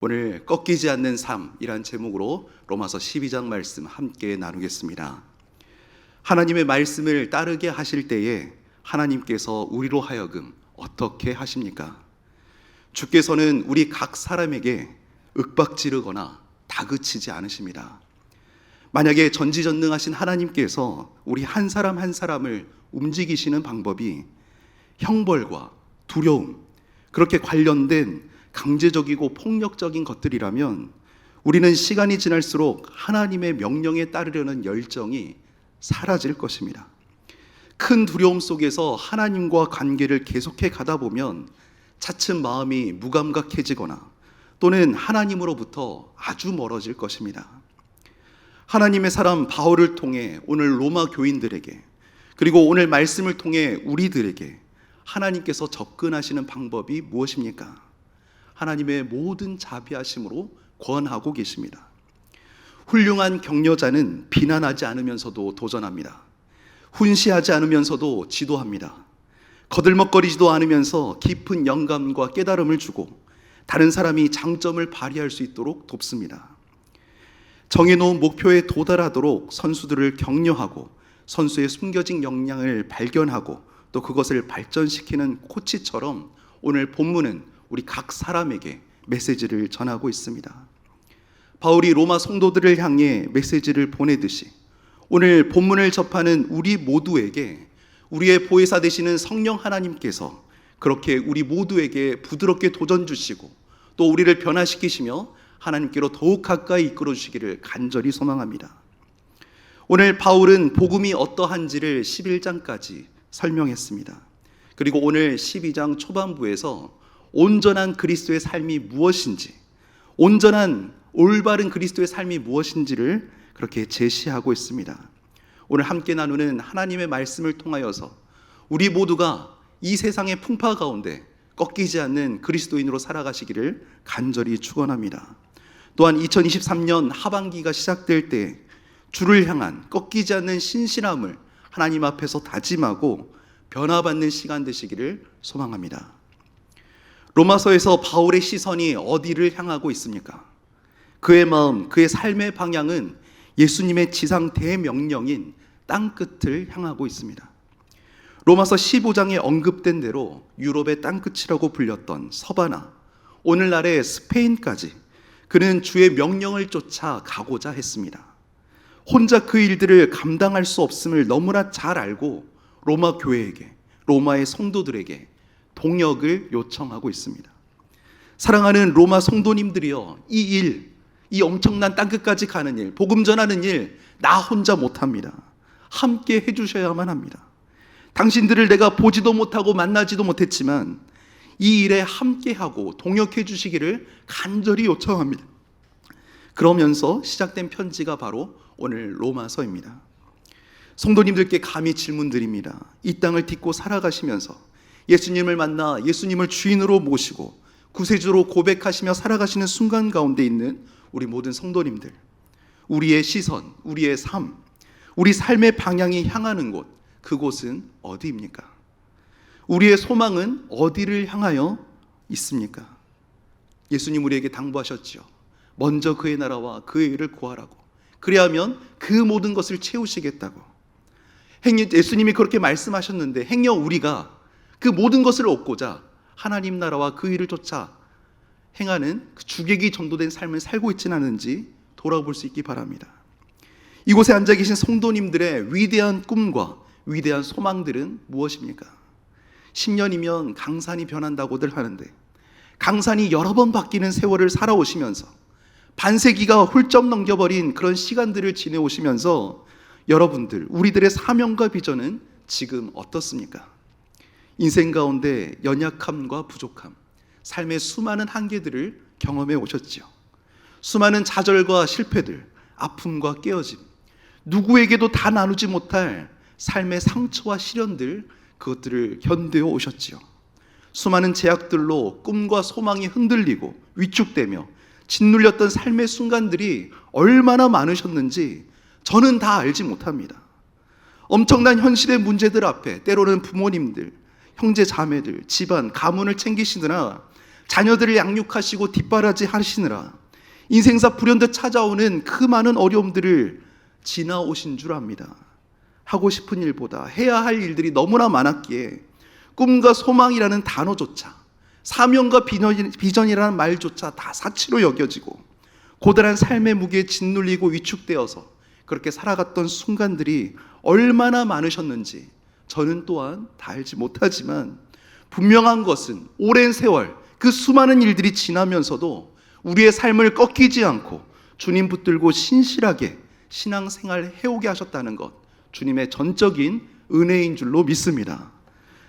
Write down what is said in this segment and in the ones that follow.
오늘 꺾이지 않는 삶이란 제목으로 로마서 12장 말씀 함께 나누겠습니다. 하나님의 말씀을 따르게 하실 때에 하나님께서 우리로 하여금 어떻게 하십니까? 주께서는 우리 각 사람에게 윽박지르거나 다그치지 않으십니다. 만약에 전지전능하신 하나님께서 우리 한 사람 한 사람을 움직이시는 방법이 형벌과 두려움, 그렇게 관련된 강제적이고 폭력적인 것들이라면 우리는 시간이 지날수록 하나님의 명령에 따르려는 열정이 사라질 것입니다. 큰 두려움 속에서 하나님과 관계를 계속해 가다 보면 차츰 마음이 무감각해지거나 또는 하나님으로부터 아주 멀어질 것입니다. 하나님의 사람 바울을 통해 오늘 로마 교인들에게, 그리고 오늘 말씀을 통해 우리들에게 하나님께서 접근하시는 방법이 무엇입니까? 하나님의 모든 자비하심으로 권하고 계십니다. 훌륭한 격려자는 비난하지 않으면서도 도전합니다. 훈시하지 않으면서도 지도합니다. 거들먹거리지도 않으면서 깊은 영감과 깨달음을 주고 다른 사람이 장점을 발휘할 수 있도록 돕습니다. 정해놓은 목표에 도달하도록 선수들을 격려하고 선수의 숨겨진 역량을 발견하고 또 그것을 발전시키는 코치처럼 오늘 본문은 우리 각 사람에게 메시지를 전하고 있습니다. 바울이 로마 성도들을 향해 메시지를 보내듯이 오늘 본문을 접하는 우리 모두에게 우리의 보혜사 되시는 성령 하나님께서 그렇게 우리 모두에게 부드럽게 도전 주시고 또 우리를 변화시키시며 하나님께로 더욱 가까이 이끌어 주시기를 간절히 소망합니다. 오늘 바울은 복음이 어떠한지를 11장까지 설명했습니다. 그리고 오늘 12장 초반부에서 온전한 그리스도의 삶이 무엇인지, 온전한 올바른 그리스도의 삶이 무엇인지를 그렇게 제시하고 있습니다. 오늘 함께 나누는 하나님의 말씀을 통하여서 우리 모두가 이 세상의 풍파 가운데 꺾이지 않는 그리스도인으로 살아가시기를 간절히 축원합니다. 또한 2023년 하반기가 시작될 때 주를 향한 꺾이지 않는 신실함을 하나님 앞에서 다짐하고 변화받는 시간 되시기를 소망합니다. 로마서에서 바울의 시선이 어디를 향하고 있습니까? 그의 마음, 그의 삶의 방향은 예수님의 지상 대명령인 땅끝을 향하고 있습니다. 로마서 15장에 언급된 대로 유럽의 땅끝이라고 불렸던 서바나, 오늘날의 스페인까지 그는 주의 명령을 쫓아 가고자 했습니다. 혼자 그 일들을 감당할 수 없음을 너무나 잘 알고 로마 교회에게, 로마의 성도들에게 동역을 요청하고 있습니다. 사랑하는 로마 성도님들이여, 이 엄청난 땅끝까지 가는 일, 복음 전하는 일, 나 혼자 못합니다. 함께 해주셔야만 합니다. 당신들을 내가 보지도 못하고 만나지도 못했지만 이 일에 함께하고 동역해 주시기를 간절히 요청합니다. 그러면서 시작된 편지가 바로 오늘 로마서입니다. 성도님들께 감히 질문드립니다. 이 땅을 딛고 살아가시면서 예수님을 만나 예수님을 주인으로 모시고 구세주로 고백하시며 살아가시는 순간 가운데 있는 우리 모든 성도님들, 우리의 시선, 우리의 삶, 우리 삶의 방향이 향하는 곳, 그곳은 어디입니까? 우리의 소망은 어디를 향하여 있습니까? 예수님 우리에게 당부하셨죠. 먼저 그의 나라와 그의 일을 구하라고. 그리하면 그 모든 것을 채우시겠다고. 예수님이 그렇게 말씀하셨는데 행여 우리가 그 모든 것을 얻고자 하나님 나라와 그 일을 쫓아 행하는 그 주객이 전도된 삶을 살고 있지는 않은지 돌아볼 수 있기 바랍니다. 이곳에 앉아 계신 성도님들의 위대한 꿈과 위대한 소망들은 무엇입니까? 10년이면 강산이 변한다고들 하는데 강산이 여러 번 바뀌는 세월을 살아오시면서 반세기가 훌쩍 넘겨버린 그런 시간들을 지내오시면서 여러분들, 우리들의 사명과 비전은 지금 어떻습니까? 인생 가운데 연약함과 부족함, 삶의 수많은 한계들을 경험해 오셨지요. 수많은 좌절과 실패들, 아픔과 깨어짐, 누구에게도 다 나누지 못할 삶의 상처와 시련들, 그것들을 견뎌 오셨지요. 수많은 제약들로 꿈과 소망이 흔들리고 위축되며 짓눌렸던 삶의 순간들이 얼마나 많으셨는지 저는 다 알지 못합니다. 엄청난 현실의 문제들 앞에 때로는 부모님들, 형제 자매들, 집안, 가문을 챙기시느라 자녀들을 양육하시고 뒷바라지 하시느라 인생사 불현듯 찾아오는 그 많은 어려움들을 지나오신 줄 압니다. 하고 싶은 일보다 해야 할 일들이 너무나 많았기에 꿈과 소망이라는 단어조차, 사명과 비전이라는 말조차 다 사치로 여겨지고 고단한 삶의 무게에 짓눌리고 위축되어서 그렇게 살아갔던 순간들이 얼마나 많으셨는지 저는 또한 다 알지 못하지만, 분명한 것은 오랜 세월 그 수많은 일들이 지나면서도 우리의 삶을 꺾이지 않고 주님 붙들고 신실하게 신앙생활을 해오게 하셨다는 것, 주님의 전적인 은혜인 줄로 믿습니다.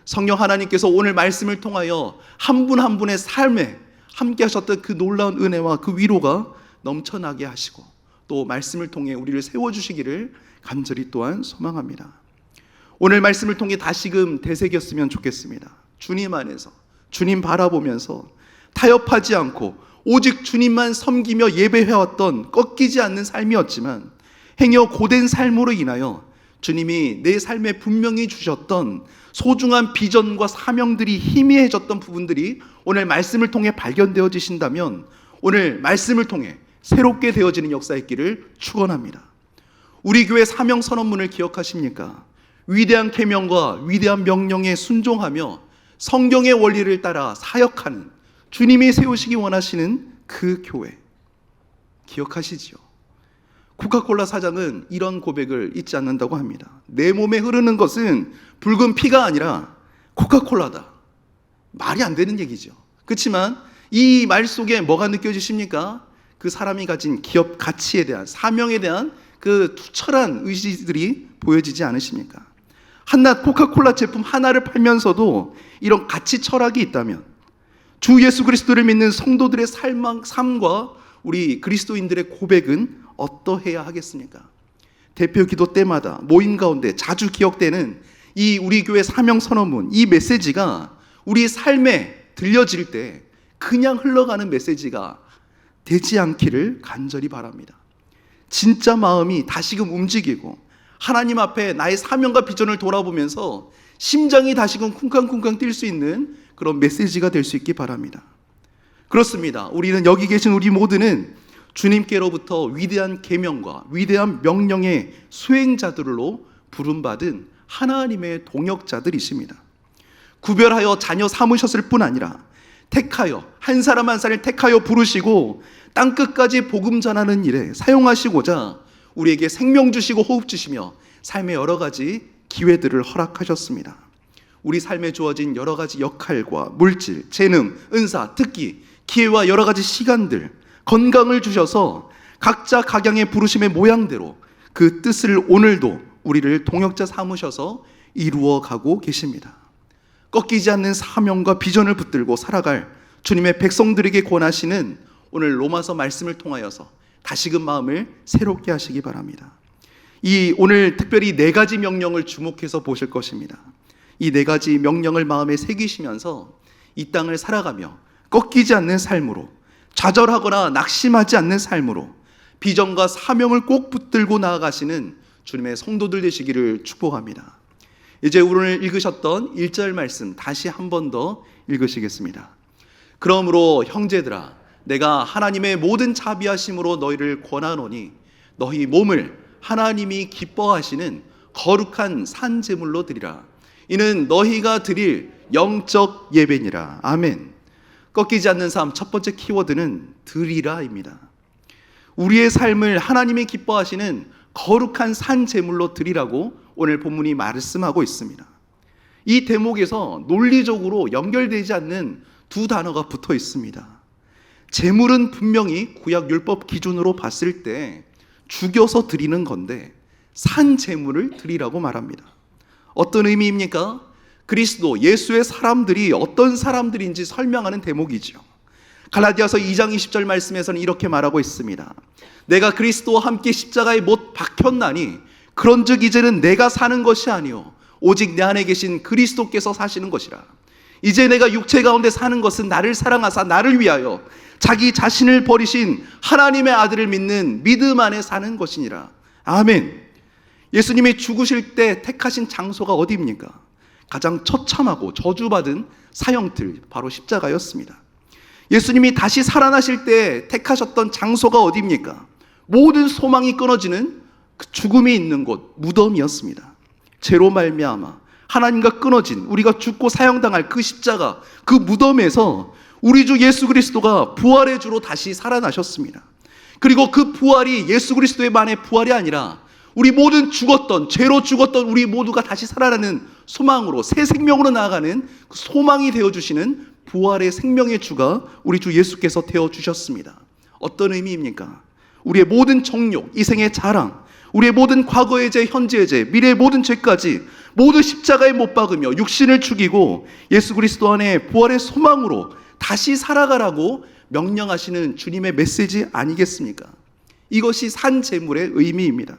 성령 하나님께서 오늘 말씀을 통하여 한 분 한 분의 삶에 함께 하셨던 그 놀라운 은혜와 그 위로가 넘쳐나게 하시고 또 말씀을 통해 우리를 세워주시기를 간절히 또한 소망합니다. 오늘 말씀을 통해 다시금 되새겼으면 좋겠습니다. 주님 안에서, 주님 바라보면서 타협하지 않고 오직 주님만 섬기며 예배해왔던 꺾이지 않는 삶이었지만, 행여 고된 삶으로 인하여 주님이 내 삶에 분명히 주셨던 소중한 비전과 사명들이 희미해졌던 부분들이 오늘 말씀을 통해 발견되어지신다면 오늘 말씀을 통해 새롭게 되어지는 역사 있기를 축원합니다. 우리 교회 사명 선언문을 기억하십니까? 위대한 계명과 위대한 명령에 순종하며 성경의 원리를 따라 사역하는 주님이 세우시기 원하시는 그 교회 기억하시지요? 코카콜라 사장은 이런 고백을 잊지 않는다고 합니다. 내 몸에 흐르는 것은 붉은 피가 아니라 코카콜라다. 말이 안 되는 얘기죠. 그렇지만 이 말 속에 뭐가 느껴지십니까? 그 사람이 가진 기업 가치에 대한, 사명에 대한 그 투철한 의지들이 보여지지 않으십니까? 한낱 코카콜라 제품 하나를 팔면서도 이런 가치 철학이 있다면 주 예수 그리스도를 믿는 성도들의 삶과 우리 그리스도인들의 고백은 어떠해야 하겠습니까? 대표 기도 때마다 모임 가운데 자주 기억되는 이 우리 교회 사명 선언문, 이 메시지가 우리 삶에 들려질 때 그냥 흘러가는 메시지가 되지 않기를 간절히 바랍니다. 진짜 마음이 다시금 움직이고 하나님 앞에 나의 사명과 비전을 돌아보면서 심장이 다시금 쿵쾅쿵쾅 뛸 수 있는 그런 메시지가 될 수 있기 바랍니다. 그렇습니다. 우리는 여기 계신 우리 모두는 주님께로부터 위대한 계명과 위대한 명령의 수행자들로 부름받은 하나님의 동역자들이십니다. 구별하여 자녀 삼으셨을 뿐 아니라 택하여 한 사람 한 사람을 택하여 부르시고 땅끝까지 복음 전하는 일에 사용하시고자 우리에게 생명 주시고 호흡 주시며 삶의 여러 가지 기회들을 허락하셨습니다. 우리 삶에 주어진 여러 가지 역할과 물질, 재능, 은사, 특기, 기회와 여러 가지 시간들, 건강을 주셔서 각자 각양의 부르심의 모양대로 그 뜻을 오늘도 우리를 동역자 삼으셔서 이루어가고 계십니다. 꺾이지 않는 사명과 비전을 붙들고 살아갈 주님의 백성들에게 권하시는 오늘 로마서 말씀을 통하여서 다시금 마음을 새롭게 하시기 바랍니다. 이 오늘 특별히 4가지 명령을 주목해서 보실 것입니다. 이 4가지 명령을 마음에 새기시면서 이 땅을 살아가며 꺾이지 않는 삶으로, 좌절하거나 낙심하지 않는 삶으로 비전과 사명을 꼭 붙들고 나아가시는 주님의 성도들 되시기를 축복합니다. 이제 오늘 읽으셨던 1절 말씀 다시 한 번 더 읽으시겠습니다. 그러므로 형제들아, 내가 하나님의 모든 자비하심으로 너희를 권하노니 너희 몸을 하나님이 기뻐하시는 거룩한 산 제물로 드리라. 이는 너희가 드릴 영적 예배니라. 아멘. 꺾이지 않는 삶 첫 번째 키워드는 드리라입니다. 우리의 삶을 하나님이 기뻐하시는 거룩한 산 제물로 드리라고 오늘 본문이 말씀하고 있습니다. 이 대목에서 논리적으로 연결되지 않는 두 단어가 붙어 있습니다. 제물은 분명히 구약 율법 기준으로 봤을 때 죽여서 드리는 건데 산 제물을 드리라고 말합니다. 어떤 의미입니까? 그리스도 예수의 사람들이 어떤 사람들인지 설명하는 대목이죠. 갈라디아서 2장 20절 말씀에서는 이렇게 말하고 있습니다. 내가 그리스도와 함께 십자가에 못 박혔나니 그런즉 이제는 내가 사는 것이 아니요 오직 내 안에 계신 그리스도께서 사시는 것이라. 이제 내가 육체 가운데 사는 것은 나를 사랑하사 나를 위하여 자기 자신을 버리신 하나님의 아들을 믿는 믿음 안에 사는 것이니라. 아멘. 예수님이 죽으실 때 택하신 장소가 어디입니까? 가장 처참하고 저주받은 사형틀, 바로 십자가였습니다. 예수님이 다시 살아나실 때 택하셨던 장소가 어디입니까? 모든 소망이 끊어지는 그 죽음이 있는 곳, 무덤이었습니다. 죄로 말미암아 하나님과 끊어진, 우리가 죽고 사형당할 그 십자가, 그 무덤에서 우리 주 예수 그리스도가 부활의 주로 다시 살아나셨습니다. 그리고 그 부활이 예수 그리스도의만의 부활이 아니라 우리 모든 죽었던, 죄로 죽었던 우리 모두가 다시 살아나는 소망으로, 새 생명으로 나아가는 그 소망이 되어주시는 부활의 생명의 주가 우리 주 예수께서 되어주셨습니다. 어떤 의미입니까? 우리의 모든 정욕, 이 생의 자랑, 우리의 모든 과거의 죄, 현재의 죄, 미래의 모든 죄까지 모두 십자가에 못 박으며 육신을 죽이고 예수 그리스도 안에 부활의 소망으로 다시 살아가라고 명령하시는 주님의 메시지 아니겠습니까? 이것이 산 제물의 의미입니다.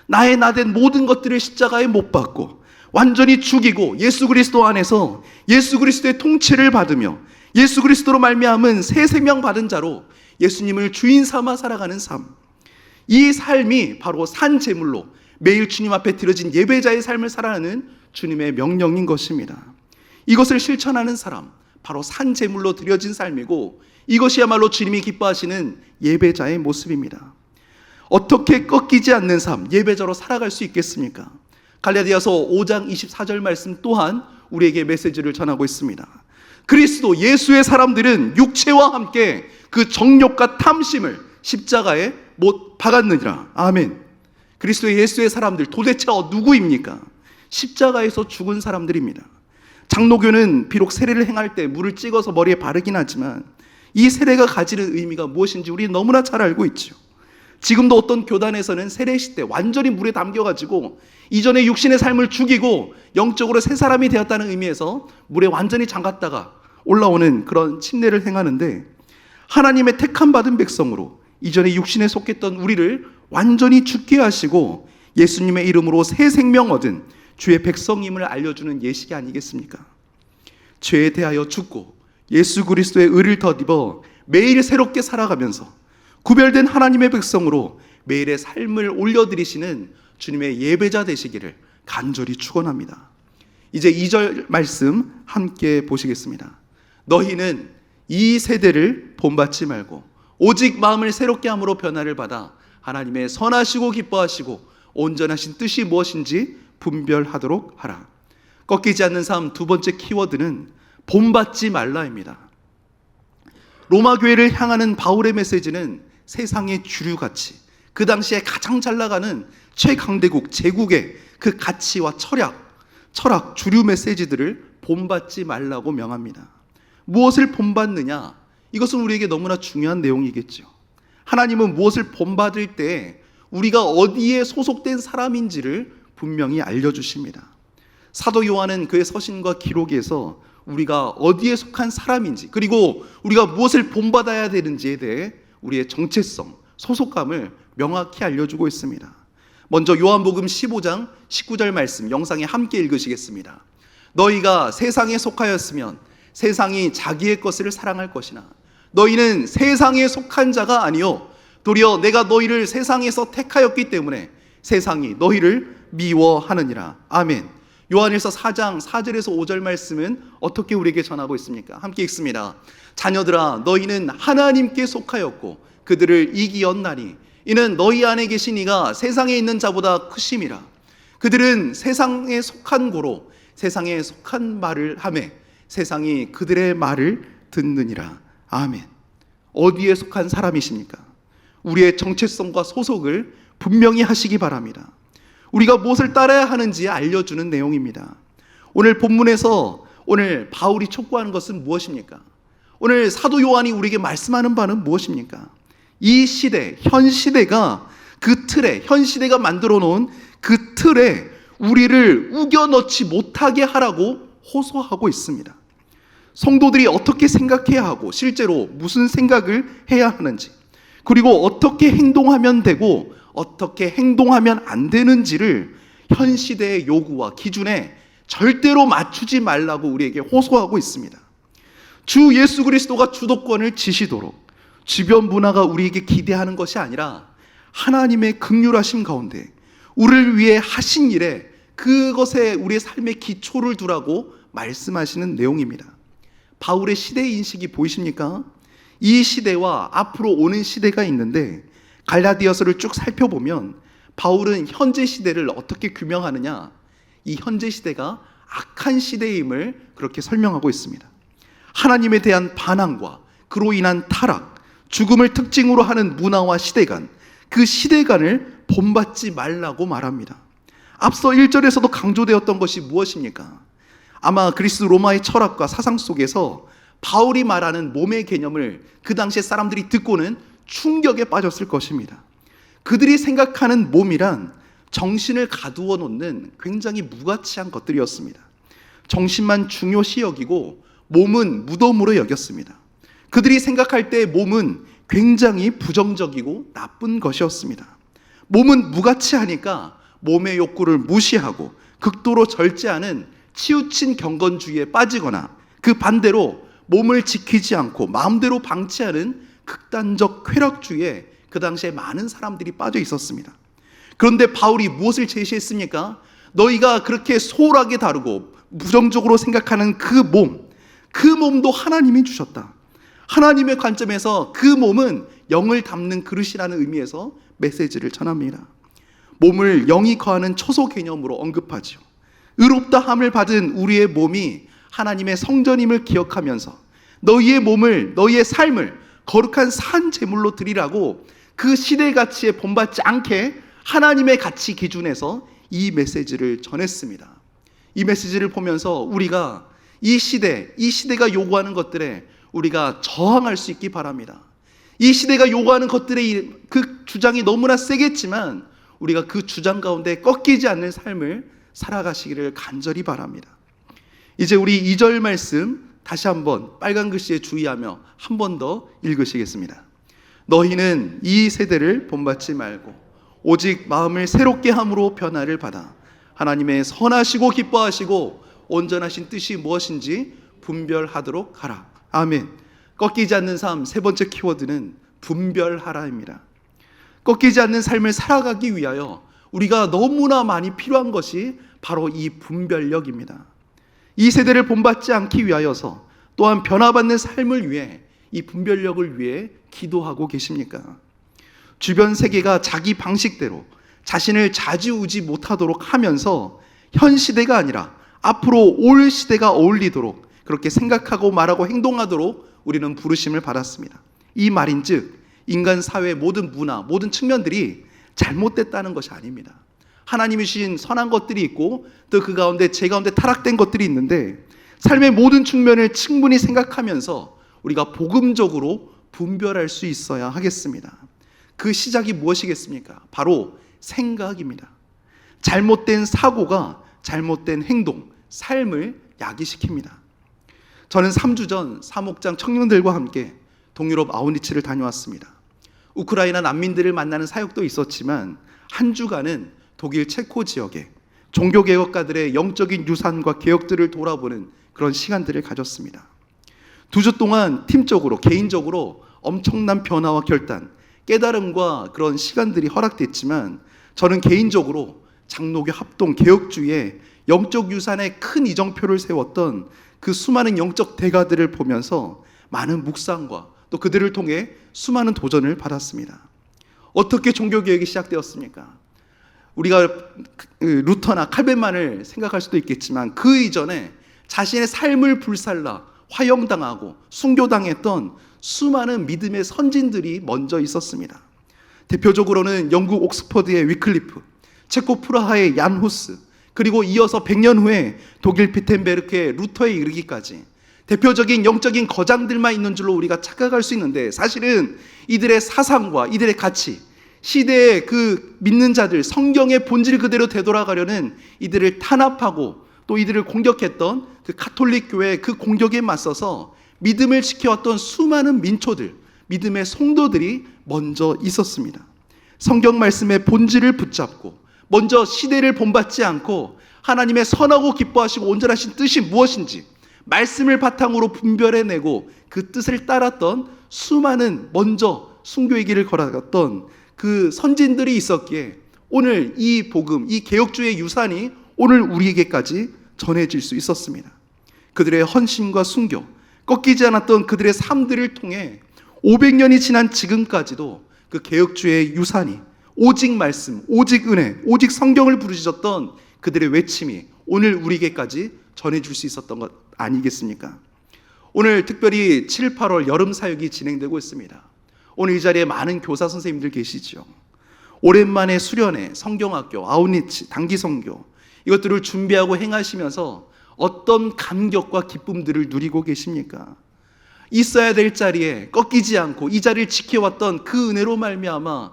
나의 나된 모든 것들을 십자가에 못 박고 완전히 죽이고 예수 그리스도 안에서 예수 그리스도의 통치를 받으며 예수 그리스도로 말미암은 새 생명 받은 자로 예수님을 주인 삼아 살아가는 삶, 이 삶이 바로 산 제물로 매일 주님 앞에 드려진 예배자의 삶을 살아가는 주님의 명령인 것입니다. 이것을 실천하는 사람, 바로 산 제물로 드려진 삶이고 이것이야말로 주님이 기뻐하시는 예배자의 모습입니다. 어떻게 꺾이지 않는 삶, 예배자로 살아갈 수 있겠습니까? 갈라디아서 5장 24절 말씀 또한 우리에게 메시지를 전하고 있습니다. 그리스도 예수의 사람들은 육체와 함께 그 정욕과 탐심을 십자가에 못 박았느니라. 아멘. 그리스도 예수의 사람들 도대체 누구입니까? 십자가에서 죽은 사람들입니다. 장로교는 비록 세례를 행할 때 물을 찍어서 머리에 바르긴 하지만 이 세례가 가지는 의미가 무엇인지 우리 너무나 잘 알고 있죠. 지금도 어떤 교단에서는 세례식 때 완전히 물에 담겨가지고 이전에 육신의 삶을 죽이고 영적으로 새 사람이 되었다는 의미에서 물에 완전히 잠갔다가 올라오는 그런 침례를 행하는데, 하나님의 택함 받은 백성으로 이전에 육신에 속했던 우리를 완전히 죽게 하시고 예수님의 이름으로 새 생명 얻은 주의 백성임을 알려주는 예식이 아니겠습니까? 죄에 대하여 죽고 예수 그리스도의 의를 덧입어 매일 새롭게 살아가면서 구별된 하나님의 백성으로 매일의 삶을 올려드리시는 주님의 예배자 되시기를 간절히 축원합니다. 이제 2절 말씀 함께 보시겠습니다. 너희는 이 세대를 본받지 말고 오직 마음을 새롭게 함으로 변화를 받아 하나님의 선하시고 기뻐하시고 온전하신 뜻이 무엇인지 분별하도록 하라. 꺾이지 않는 삶 두 번째 키워드는 본받지 말라입니다. 로마 교회를 향하는 바울의 메시지는 세상의 주류가치, 그 당시에 가장 잘 나가는 최강대국, 제국의 그 가치와 철학, 주류 메시지들을 본받지 말라고 명합니다. 무엇을 본받느냐? 이것은 우리에게 너무나 중요한 내용이겠죠. 하나님은 무엇을 본받을 때 우리가 어디에 소속된 사람인지를 분명히 알려주십니다. 사도 요한은 그의 서신과 기록에서 우리가 어디에 속한 사람인지, 그리고 우리가 무엇을 본받아야 되는지에 대해 우리의 정체성, 소속감을 명확히 알려주고 있습니다. 먼저 요한복음 15장 19절 말씀 영상에 함께 읽으시겠습니다. 너희가 세상에 속하였으면 세상이 자기의 것을 사랑할 것이나 너희는 세상에 속한 자가 아니요 도리어 내가 너희를 세상에서 택하였기 때문에 세상이 너희를 미워하느니라. 아멘. 요한일서 4장 4절에서 5절 말씀은 어떻게 우리에게 전하고 있습니까? 함께 읽습니다. 자녀들아 너희는 하나님께 속하였고 그들을 이기었나니 이는 너희 안에 계신 이가 세상에 있는 자보다 크심이라. 그들은 세상에 속한 고로 세상에 속한 말을 하매 세상이 그들의 말을 듣느니라. 아멘. 어디에 속한 사람이십니까? 우리의 정체성과 소속을 분명히 하시기 바랍니다. 우리가 무엇을 따라야 하는지 알려주는 내용입니다. 오늘 본문에서 오늘 바울이 촉구하는 것은 무엇입니까? 오늘 사도 요한이 우리에게 말씀하는 바는 무엇입니까? 이 시대, 현 시대가 그 틀에, 현 시대가 만들어 놓은 그 틀에 우리를 우겨 넣지 못하게 하라고 호소하고 있습니다. 성도들이 어떻게 생각해야 하고 실제로 무슨 생각을 해야 하는지, 그리고 어떻게 행동하면 되고 어떻게 행동하면 안 되는지를 현 시대의 요구와 기준에 절대로 맞추지 말라고 우리에게 호소하고 있습니다. 주 예수 그리스도가 주도권을 지시도록 주변 문화가 우리에게 기대하는 것이 아니라 하나님의 긍휼하심 가운데 우리를 위해 하신 일에 그것에 우리의 삶의 기초를 두라고 말씀하시는 내용입니다. 바울의 시대 인식이 보이십니까? 이 시대와 앞으로 오는 시대가 있는데, 갈라디아서를 쭉 살펴보면 바울은 현재 시대를 어떻게 규명하느냐, 이 현재 시대가 악한 시대임을 그렇게 설명하고 있습니다. 하나님에 대한 반항과 그로 인한 타락, 죽음을 특징으로 하는 문화와 시대관, 그 시대관을 본받지 말라고 말합니다. 앞서 1절에서도 강조되었던 것이 무엇입니까? 아마 그리스 로마의 철학과 사상 속에서 바울이 말하는 몸의 개념을 그 당시에 사람들이 듣고는 충격에 빠졌을 것입니다. 그들이 생각하는 몸이란 정신을 가두어 놓는 굉장히 무가치한 것들이었습니다. 정신만 중요시 여기고 몸은 무덤으로 여겼습니다. 그들이 생각할 때 몸은 굉장히 부정적이고 나쁜 것이었습니다. 몸은 무가치하니까 몸의 욕구를 무시하고 극도로 절제하는 치우친 경건주의에 빠지거나, 그 반대로 몸을 지키지 않고 마음대로 방치하는 극단적 쾌락주의에 그 당시에 많은 사람들이 빠져 있었습니다. 그런데 바울이 무엇을 제시했습니까? 너희가 그렇게 소홀하게 다루고 부정적으로 생각하는 그 몸도 하나님이 주셨다. 하나님의 관점에서 그 몸은 영을 담는 그릇이라는 의미에서 메시지를 전합니다. 몸을 영이 거하는 초소 개념으로 언급하죠. 의롭다 함을 받은 우리의 몸이 하나님의 성전임을 기억하면서 너희의 몸을, 너희의 삶을 거룩한 산 제물로 드리라고 그 시대 가치에 본받지 않게 하나님의 가치 기준에서 이 메시지를 전했습니다. 이 메시지를 보면서 우리가 이 시대가 요구하는 것들에 우리가 저항할 수 있기 바랍니다. 이 시대가 요구하는 것들의 그 주장이 너무나 세겠지만 우리가 그 주장 가운데 꺾이지 않는 삶을 살아가시기를 간절히 바랍니다. 이제 우리 2절 말씀 다시 한번 빨간 글씨에 주의하며 한 번 더 읽으시겠습니다. 너희는 이 세대를 본받지 말고 오직 마음을 새롭게 함으로 변화를 받아 하나님의 선하시고 기뻐하시고 온전하신 뜻이 무엇인지 분별하도록 하라. 아멘. 꺾이지 않는 삶, 세 번째 키워드는 분별하라입니다. 꺾이지 않는 삶을 살아가기 위하여 우리가 너무나 많이 필요한 것이 바로 이 분별력입니다. 이 세대를 본받지 않기 위하여서 또한 변화받는 삶을 위해 이 분별력을 위해 기도하고 계십니까? 주변 세계가 자기 방식대로 자신을 좌지우지 못하도록 하면서 현 시대가 아니라 앞으로 올 시대가 어울리도록 그렇게 생각하고 말하고 행동하도록 우리는 부르심을 받았습니다. 이 말인즉 인간 사회의 모든 문화, 모든 측면들이 잘못됐다는 것이 아닙니다. 하나님이 주신 선한 것들이 있고 또 그 가운데 제 가운데 타락된 것들이 있는데 삶의 모든 측면을 충분히 생각하면서 우리가 복음적으로 분별할 수 있어야 하겠습니다. 그 시작이 무엇이겠습니까? 바로 생각입니다. 잘못된 사고가 잘못된 행동, 삶을 야기시킵니다. 저는 3주 전 사목장 청년들과 함께 동유럽 아우니츠를 다녀왔습니다. 우크라이나 난민들을 만나는 사역도 있었지만 한 주간은 독일 체코 지역에 종교개혁가들의 영적인 유산과 개혁들을 돌아보는 그런 시간들을 가졌습니다. 2주 동안 팀적으로, 개인적으로 엄청난 변화와 결단, 깨달음과 그런 시간들이 허락됐지만 저는 개인적으로 장로교 합동 개혁주의에 영적 유산의 큰 이정표를 세웠던 그 수많은 영적 대가들을 보면서 많은 묵상과 또 그들을 통해 수많은 도전을 받았습니다. 어떻게 종교개혁이 시작되었습니까? 우리가 루터나 칼벤만을 생각할 수도 있겠지만 그 이전에 자신의 삶을 불살라 화형당하고 순교당했던 수많은 믿음의 선진들이 먼저 있었습니다. 대표적으로는 영국 옥스퍼드의 위클리프, 체코 프라하의 얀 후스, 그리고 이어서 100년 후에 독일 비텐베르크의 루터에 이르기까지 대표적인 영적인 거장들만 있는 줄로 우리가 착각할 수 있는데 사실은 이들의 사상과 이들의 가치, 시대의 그 믿는 자들, 성경의 본질 그대로 되돌아가려는 이들을 탄압하고 또 이들을 공격했던 그 가톨릭 교회의 그 공격에 맞서서 믿음을 지켜왔던 수많은 민초들, 믿음의 성도들이 먼저 있었습니다. 성경 말씀의 본질을 붙잡고 먼저 시대를 본받지 않고 하나님의 선하고 기뻐하시고 온전하신 뜻이 무엇인지 말씀을 바탕으로 분별해내고 그 뜻을 따랐던 수많은 먼저 순교의 길을 걸어갔던 그 선진들이 있었기에 오늘 이 복음, 이 개혁주의 유산이 오늘 우리에게까지 전해질 수 있었습니다. 그들의 헌신과 순교, 꺾이지 않았던 그들의 삶들을 통해 500년이 지난 지금까지도 그 개혁주의 유산이 오직 말씀, 오직 은혜, 오직 성경을 부르짖었던 그들의 외침이 오늘 우리에게까지 전해줄 수 있었던 것 아니겠습니까? 오늘 특별히 7, 8월 여름 사역이 진행되고 있습니다. 오늘 이 자리에 많은 교사 선생님들 계시죠. 오랜만에 수련회, 성경학교, 아웃리치, 단기선교 이것들을 준비하고 행하시면서 어떤 감격과 기쁨들을 누리고 계십니까? 있어야 될 자리에 꺾이지 않고 이 자리를 지켜왔던 그 은혜로 말미암아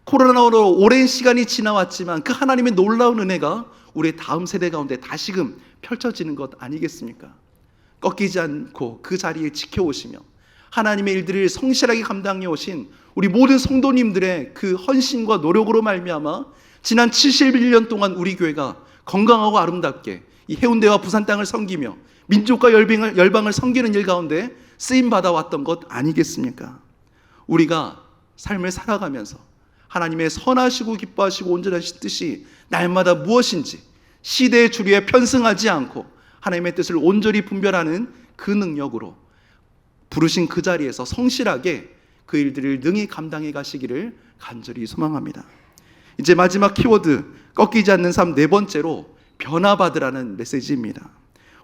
코로나로 오랜 시간이 지나왔지만 그 하나님의 놀라운 은혜가 우리의 다음 세대 가운데 다시금 펼쳐지는 것 아니겠습니까? 꺾이지 않고 그 자리에 지켜오시며 하나님의 일들을 성실하게 감당해 오신 우리 모든 성도님들의 그 헌신과 노력으로 말미암아 지난 71년 동안 우리 교회가 건강하고 아름답게 이 해운대와 부산 땅을 섬기며 민족과 열방을 섬기는 일 가운데 쓰임받아왔던 것 아니겠습니까? 우리가 삶을 살아가면서 하나님의 선하시고 기뻐하시고 온전하신 뜻이 날마다 무엇인지 시대의 주류에 편승하지 않고 하나님의 뜻을 온전히 분별하는 그 능력으로 부르신 그 자리에서 성실하게 그 일들을 능히 감당해 가시기를 간절히 소망합니다. 이제 마지막 키워드, 꺾이지 않는 삶 네 번째로 변화받으라는 메시지입니다.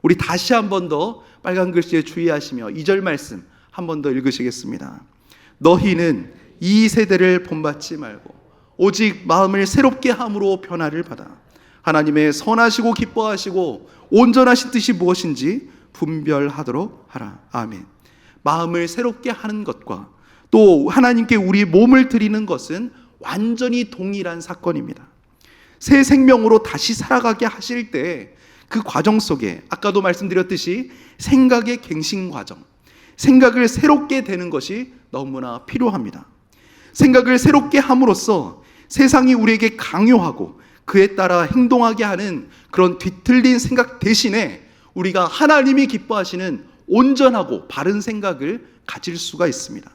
우리 다시 한 번 더 빨간 글씨에 주의하시며 2절 말씀 한 번 더 읽으시겠습니다. 너희는 이 세대를 본받지 말고 오직 마음을 새롭게 함으로 변화를 받아 하나님의 선하시고 기뻐하시고 온전하신 뜻이 무엇인지 분별하도록 하라. 아멘. 마음을 새롭게 하는 것과 또 하나님께 우리 몸을 드리는 것은 완전히 동일한 사건입니다. 새 생명으로 다시 살아가게 하실 때 그 과정 속에 아까도 말씀드렸듯이 생각의 갱신 과정, 생각을 새롭게 되는 것이 너무나 필요합니다. 생각을 새롭게 함으로써 세상이 우리에게 강요하고 그에 따라 행동하게 하는 그런 뒤틀린 생각 대신에 우리가 하나님이 기뻐하시는 온전하고 바른 생각을 가질 수가 있습니다.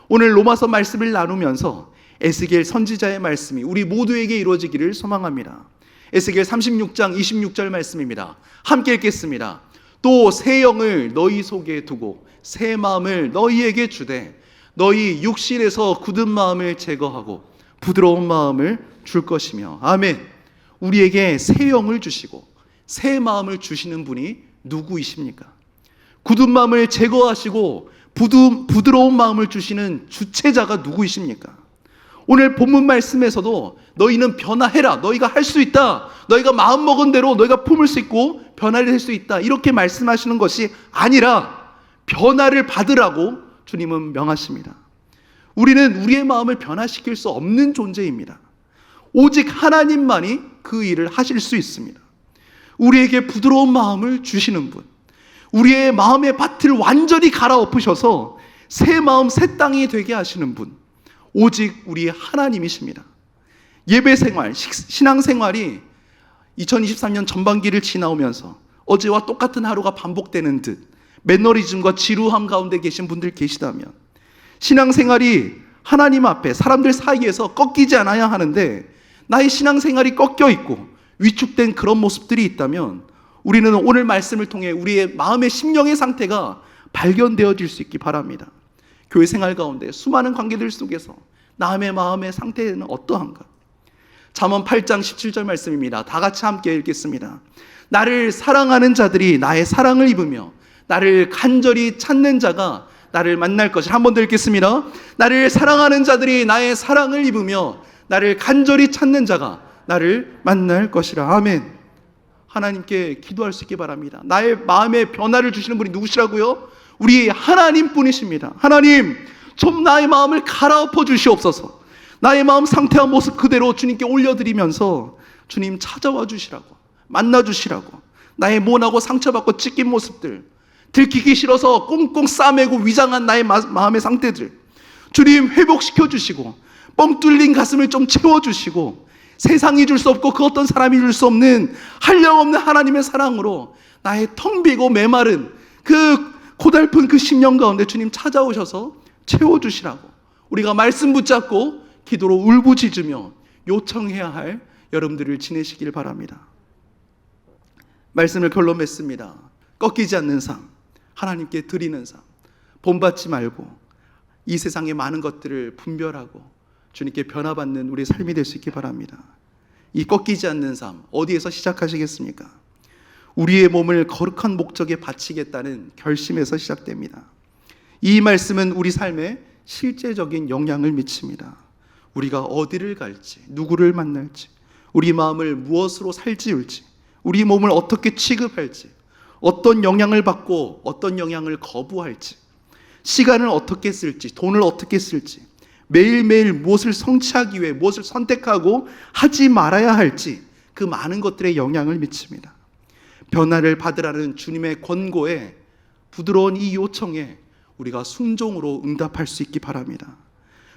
오늘 로마서 말씀을 나누면서 에스겔 선지자의 말씀이 우리 모두에게 이루어지기를 소망합니다. 에스겔 36장 26절 말씀입니다. 함께 읽겠습니다. 또 새 영을 너희 속에 두고 새 마음을 너희에게 주되 너희 육신에서 굳은 마음을 제거하고 부드러운 마음을 줄 것이며. 아멘. 우리에게 새 영을 주시고 새 마음을 주시는 분이 누구이십니까? 굳은 마음을 제거하시고 부드러운 마음을 주시는 주체자가 누구이십니까? 오늘 본문 말씀에서도 너희는 변화해라, 너희가 할 수 있다, 너희가 마음먹은 대로 너희가 품을 수 있고 변화를 할 수 있다, 이렇게 말씀하시는 것이 아니라 변화를 받으라고 주님은 명하십니다. 우리는 우리의 마음을 변화시킬 수 없는 존재입니다. 오직 하나님만이 그 일을 하실 수 있습니다. 우리에게 부드러운 마음을 주시는 분, 우리의 마음의 밭을 완전히 갈아엎으셔서 새 마음 새 땅이 되게 하시는 분, 오직 우리 하나님이십니다. 예배생활, 신앙생활이 2023년 전반기를 지나오면서 어제와 똑같은 하루가 반복되는 듯 매너리즘과 지루함 가운데 계신 분들 계시다면, 신앙생활이 하나님 앞에 사람들 사이에서 꺾이지 않아야 하는데 나의 신앙생활이 꺾여 있고 위축된 그런 모습들이 있다면, 우리는 오늘 말씀을 통해 우리의 마음의 심령의 상태가 발견되어질 수 있기 바랍니다. 교회 생활 가운데 수많은 관계들 속에서 남의 마음의 상태는 어떠한가? 잠언 8장 17절 말씀입니다. 다 같이 함께 읽겠습니다. 나를 사랑하는 자들이 나의 사랑을 입으며 나를 간절히 찾는 자가 나를 만날 것이라. 한 번 더 읽겠습니다. 나를 사랑하는 자들이 나의 사랑을 입으며 나를 간절히 찾는 자가 나를 만날 것이라. 아멘. 하나님께 기도할 수 있기 바랍니다. 나의 마음에 변화를 주시는 분이 누구시라고요? 우리 하나님 뿐이십니다. 하나님, 좀 나의 마음을 갈아엎어 주시옵소서. 나의 마음 상태와 모습 그대로 주님께 올려드리면서 주님 찾아와 주시라고, 만나 주시라고, 나의 모나고 상처받고 찢긴 모습들, 들키기 싫어서 꽁꽁 싸매고 위장한 나의 마음의 상태들 주님 회복시켜 주시고, 뻥 뚫린 가슴을 좀 채워주시고, 세상이 줄 수 없고 그 어떤 사람이 줄 수 없는 한량없는 하나님의 사랑으로 나의 텅 비고 메마른 그 고달픈 그 심령 가운데 주님 찾아오셔서 채워주시라고 우리가 말씀 붙잡고 기도로 울부짖으며 요청해야 할 여러분들을 지내시길 바랍니다. 말씀을 결론 맺습니다. 꺾이지 않는 삶, 하나님께 드리는 삶, 본받지 말고 이 세상의 많은 것들을 분별하고 주님께 변화받는 우리의 삶이 될 수 있기 바랍니다. 이 꺾이지 않는 삶, 어디에서 시작하시겠습니까? 우리의 몸을 거룩한 목적에 바치겠다는 결심에서 시작됩니다. 이 말씀은 우리 삶에 실제적인 영향을 미칩니다. 우리가 어디를 갈지, 누구를 만날지, 우리 마음을 무엇으로 살찌울지, 우리 몸을 어떻게 취급할지, 어떤 영향을 받고 어떤 영향을 거부할지, 시간을 어떻게 쓸지, 돈을 어떻게 쓸지, 매일매일 무엇을 성취하기 위해 무엇을 선택하고 하지 말아야 할지, 그 많은 것들에 영향을 미칩니다. 변화를 받으라는 주님의 권고에, 부드러운 이 요청에 우리가 순종으로 응답할 수 있기 바랍니다.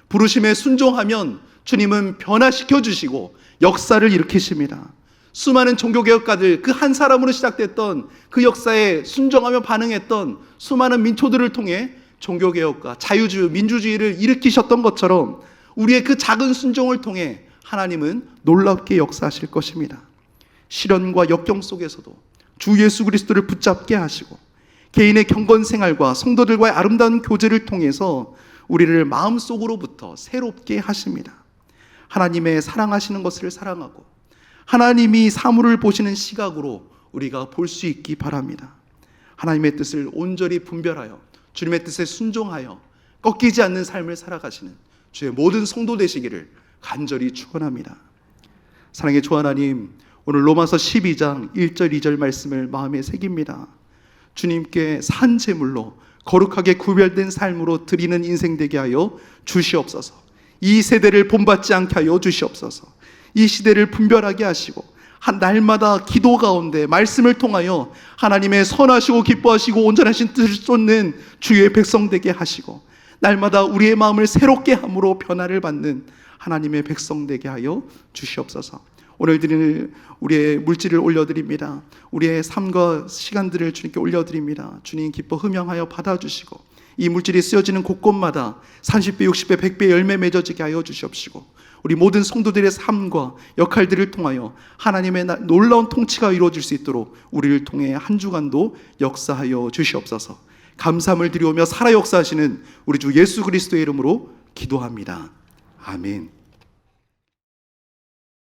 부르심에 순종하면 주님은 변화시켜 주시고 역사를 일으키십니다. 수많은 종교개혁가들, 그 한 사람으로 시작됐던 그 역사에 순종하며 반응했던 수많은 민초들을 통해 종교개혁과 자유주의, 민주주의를 일으키셨던 것처럼 우리의 그 작은 순종을 통해 하나님은 놀랍게 역사하실 것입니다. 시련과 역경 속에서도 주 예수 그리스도를 붙잡게 하시고 개인의 경건생활과 성도들과의 아름다운 교제를 통해서 우리를 마음속으로부터 새롭게 하십니다. 하나님의 사랑하시는 것을 사랑하고 하나님이 사물을 보시는 시각으로 우리가 볼 수 있기 바랍니다. 하나님의 뜻을 온전히 분별하여 주님의 뜻에 순종하여 꺾이지 않는 삶을 살아가시는 주의 모든 성도 되시기를 간절히 축원합니다. 사랑의 주 하나님, 오늘 로마서 12장 1절 2절 말씀을 마음에 새깁니다. 주님께 산 제물로 거룩하게 구별된 삶으로 드리는 인생 되게 하여 주시옵소서. 이 세대를 본받지 않게 하여 주시옵소서. 이 시대를 분별하게 하시고 한 날마다 기도 가운데 말씀을 통하여 하나님의 선하시고 기뻐하시고 온전하신 뜻을 쫓는 주의 백성 되게 하시고 날마다 우리의 마음을 새롭게 함으로 변화를 받는 하나님의 백성 되게 하여 주시옵소서. 오늘 드리는 우리의 물질을 올려드립니다. 우리의 삶과 시간들을 주님께 올려드립니다. 주님 기뻐 흠양하여 받아주시고 이 물질이 쓰여지는 곳곳마다 30배, 60배, 100배 열매 맺어지게 하여 주시옵시고 우리 모든 성도들의 삶과 역할들을 통하여 하나님의 놀라운 통치가 이루어질 수 있도록 우리를 통해 한 주간도 역사하여 주시옵소서. 감사함을 드리오며 살아 역사하시는 우리 주 예수 그리스도의 이름으로 기도합니다. 아멘.